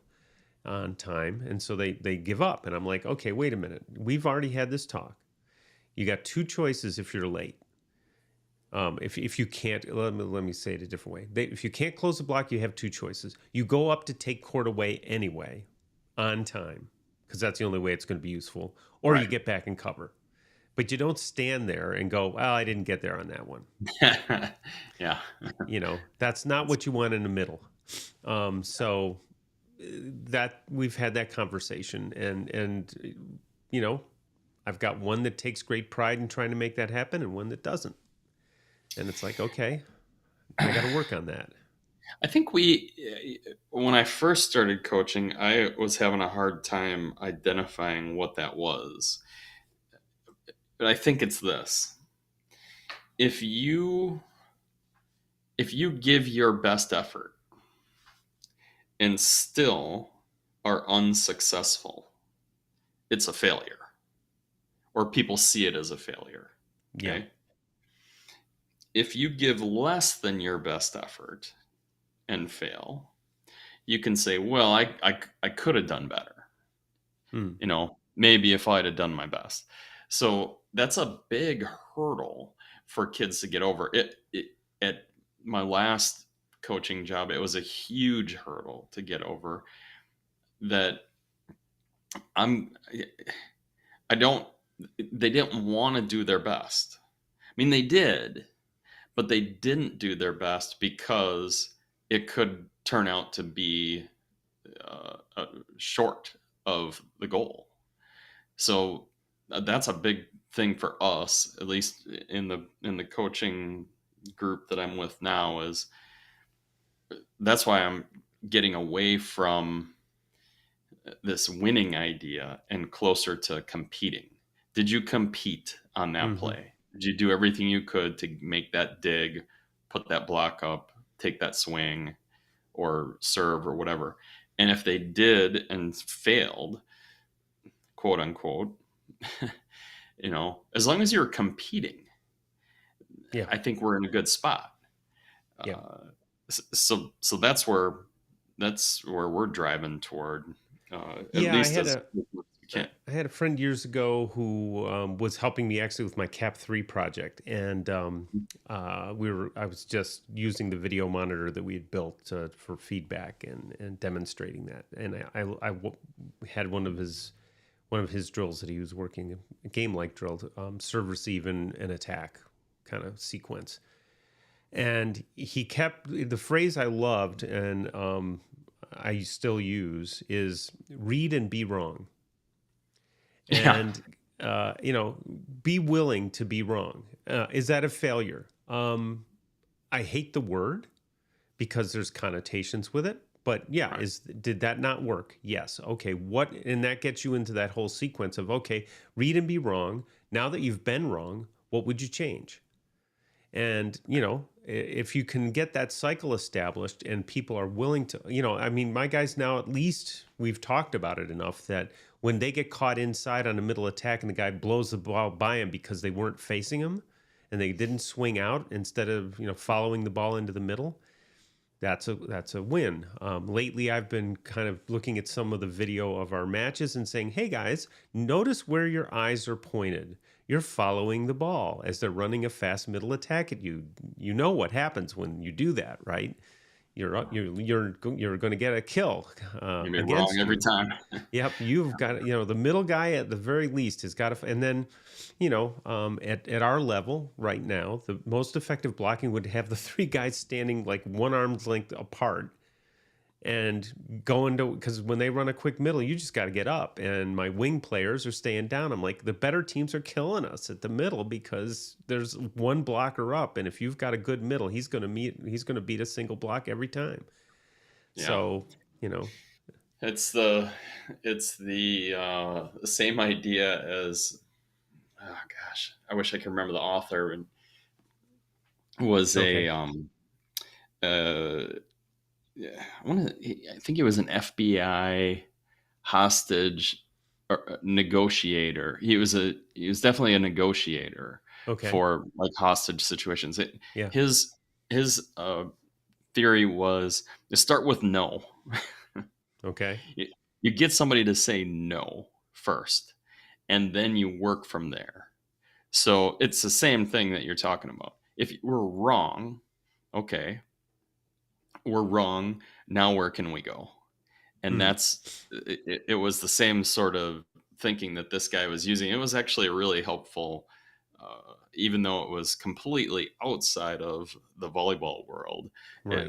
on time, and so they give up. And I'm like, okay, wait a minute. We've already had this talk. You got two choices if you're late. If you can't, let me say it a different way. If you can't close the block, you have two choices. You go up to take court away anyway, on time, because that's the only way it's going to be useful, or you right. get back and cover. But you don't stand there and go, well, I didn't get there on that one. Yeah. That's not what you want in the middle. So that we've had that conversation, and you know, I've got one that takes great pride in trying to make that happen, and one that doesn't. And it's like, okay, I got to work on that. I think when I first started coaching, I was having a hard time identifying what that was. But I think it's this. If you if you give your best effort and still are unsuccessful, it's a failure, or people see it as a failure. Yeah. Okay? If you give less than your best effort and fail, you can say, well, I could have done better. Mm. Maybe if I'd have done my best. So that's a big hurdle for kids to get over. At my last coaching job, it was a huge hurdle to get over that I'm, I don't, they didn't want to do their best. I mean, they did, but they didn't do their best because it could turn out to be short of the goal. So that's a big thing for us, at least in the coaching group that I'm with now. Is that's why I'm getting away from this winning idea and closer to competing. Did you compete on that Hmm. play? Did you do everything you could to make that dig, put that block up, take that swing, or serve or whatever? And if they did and failed, quote unquote, as long as you're competing, Yeah. I think we're in a good spot. Yeah. Uh, so that's where we're driving toward, at Yeah. least as we can. I had a friend years ago who was helping me actually with my Cap 3 project, and I was just using the video monitor that we had built for feedback and demonstrating that. And had one of his drills that he was working, a game like drill, serve, receive, and attack kind of sequence. And he kept the phrase I loved, and I still use, is read and be wrong. Yeah. And be willing to be wrong. Is that a failure? I hate the word, because there's connotations with it. But yeah, Right. did that not work? Yes. Okay. What, and that gets you into that whole sequence of, okay, read and be wrong. Now that you've been wrong, what would you change? And, if you can get that cycle established and people are willing to, I mean, my guys now, at least we've talked about it enough that when they get caught inside on a middle attack and the guy blows the ball by him because they weren't facing him and they didn't swing out instead of, following the ball into the middle, that's a win. Lately, I've been kind of looking at some of the video of our matches and saying, "Hey guys, notice where your eyes are pointed. You're following the ball as they're running a fast middle attack at you. You know what happens when you do that, right? You're going to get a kill You're gonna be wrong against every you. time. Yep, you've got, the middle guy at the very least has got to, and then, at our level right now, the most effective blocking would have the three guys standing like one arm's length apart and going to, because when they run a quick middle, you just got to get up. And my wing players are staying down. I'm like, the better teams are killing us at the middle because there's one blocker up, and if you've got a good middle, he's going to beat a single block every time. Yeah. So, you know, It's the same idea as, oh gosh, I wish I could remember the author. And was okay, a uh yeah, I think he was an FBI hostage or negotiator. He was definitely a negotiator okay, for like hostage situations. yeah, His theory was to start with no. okay. you, you get somebody to say no first, and then you work from there. So it's the same thing that you're talking about. If we're wrong, okay, we're wrong. Now where can we go? And Hmm. it was the same sort of thinking that this guy was using. It was actually a really helpful, even though it was completely outside of the volleyball world. Right.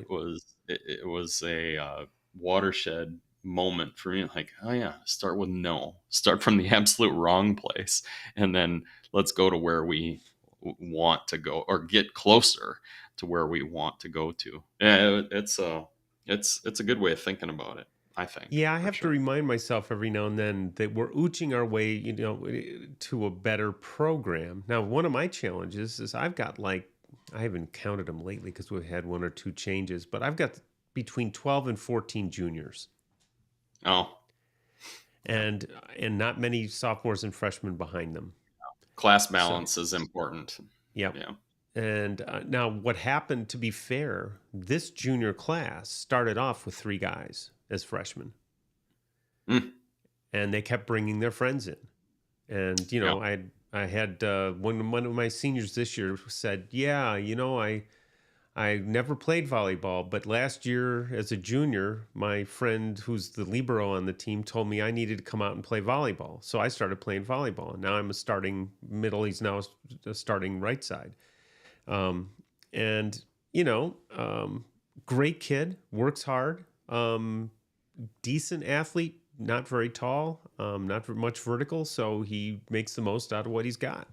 It was a watershed moment for me. Like, oh yeah, start with no, start from the absolute wrong place, and then let's go to where we want to go, or get closer to where we want to go to. Yeah, it's a good way of thinking about it, I think, Yeah, I for have to sure. remind myself every now and then that we're ooching our way, to a better program. Now, one of my challenges is I haven't counted them lately because we've had one or two changes, but I've got between 12 and 14 juniors Oh, yeah. and not many sophomores and freshmen behind them. Class So, balance is important. yep. Yeah. And now, what happened, to be fair, this junior class started off with three guys as freshmen, Mm, and they kept bringing their friends in. And yeah. I had one of my seniors this year said, "Yeah, I never played volleyball, but last year as a junior, my friend who's the libero on the team told me I needed to come out and play volleyball. So I started playing volleyball. And now I'm a starting middle. He's now a starting right side. Um, and great kid, works hard, decent athlete, not very tall, not very much vertical, so he makes the most out of what he's got.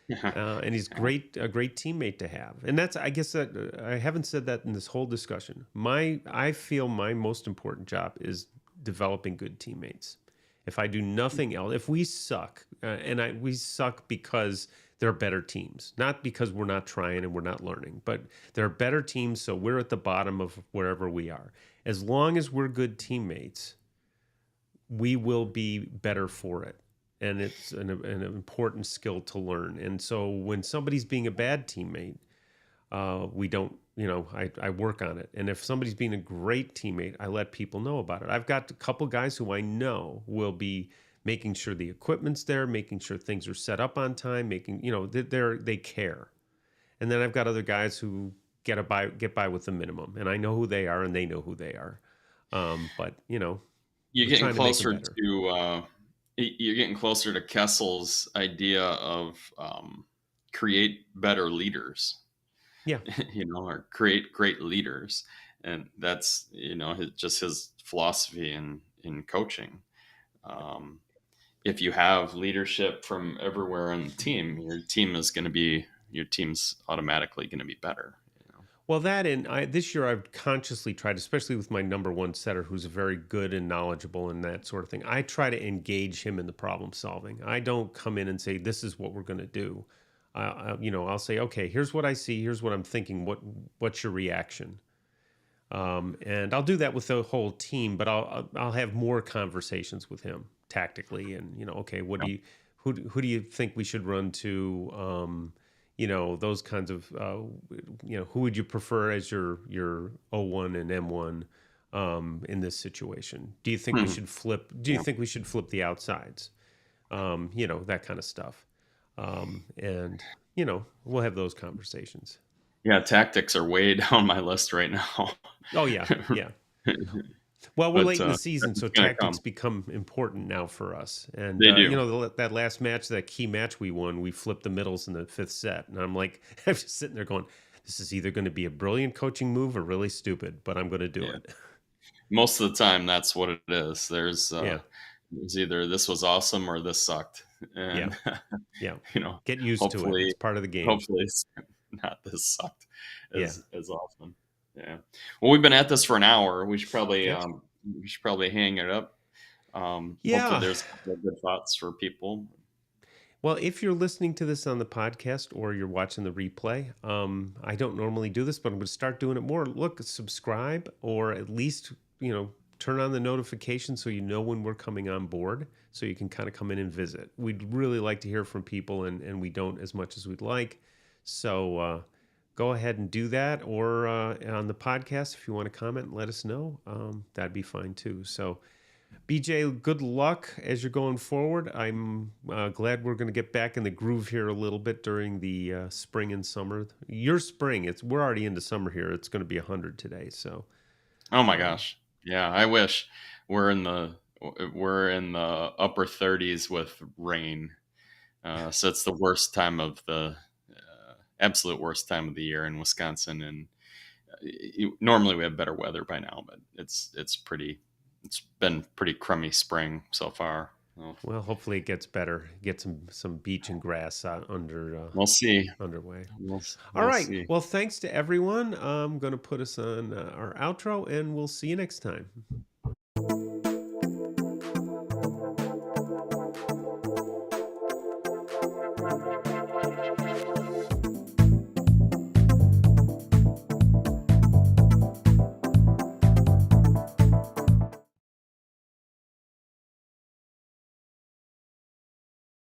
Yeah. And he's a great teammate to have. And that's, I guess, that I haven't said that in this whole discussion. I feel my most important job is developing good teammates. If I do nothing else, if we suck, we suck because there are better teams, not because we're not trying and we're not learning, but there are better teams, so we're at the bottom of wherever we are. As long as we're good teammates, we will be better for it. And it's an important skill to learn. And so when somebody's being a bad teammate, we don't, I work on it. And if somebody's being a great teammate, I let people know about it. I've got a couple guys who I know will be making sure the equipment's there, making sure things are set up on time, making, they care. And then I've got other guys who get by with the minimum. And I know who they are and they know who they are. But, You're we're getting trying to make them closer better. to you're getting closer to Kessel's idea of create better leaders, Yeah. or create great leaders. And that's, just his philosophy in coaching. Um, if you have leadership from everywhere on the team, your team's automatically going to be better. Well, that and this year I've consciously tried, especially with my number one setter, who's very good and knowledgeable and that sort of thing. I try to engage him in the problem solving. I don't come in and say, "This is what we're going to do." I'll say, "Okay, here's what I see. Here's what I'm thinking. What's your reaction?" And I'll do that with the whole team, but I'll have more conversations with him tactically, and okay, what Yeah. do you who do you think we should run to? Those kinds of who would you prefer as your O1 and M1 in this situation? Do you think we Mhm. should flip? Do you Yeah. think we should flip the outsides? That kind of stuff, and we'll have those conversations. Yeah, tactics are way down my list right now. Oh yeah, yeah. Well, we're But, late in the season, it's so gonna tactics come. become important now for us. And They do. that last match, that key match we won, we flipped the middles in the fifth set, and I'm like, I'm just sitting there going, "This is either going to be a brilliant coaching move or really stupid, but I'm going to do Yeah. it." Most of the time, that's what it is. Yeah, There's either this was awesome or this sucked, yeah, and, yeah. you know, Get used to it. hopefully It's part of the game. hopefully it's not this sucked Yeah. as often. Yeah. Well, we've been at this for an hour. Yep. We should probably hang it up. Hopefully Yeah. there's a couple of good thoughts for people. Well, if you're listening to this on the podcast or you're watching the replay, I don't normally do this, but I'm going to start doing it more. Look, subscribe or at least, turn on the notification so you know when we're coming on board so you can kind of come in and visit. We'd really like to hear from people and we don't as much as we'd like. So go ahead and do that or on the podcast, if you want to comment, let us know. That'd be fine too. So, BJ, good luck as you're going forward. I'm glad we're going to get back in the groove here a little bit during the spring and summer. Your spring, we're already into summer here. It's going to be 100 today. So, Oh my um, gosh. Yeah, I wish we're in the we're in the upper 30s with rain. So it's the worst time of the absolute worst time of the year in Wisconsin, and normally we have better weather by now, but it's been pretty crummy spring so far. So well, hopefully it gets better. Get some beach and grass we'll see. underway. All We'll right. see. Well, thanks to everyone. I'm going to put us on our outro, and we'll see you next time.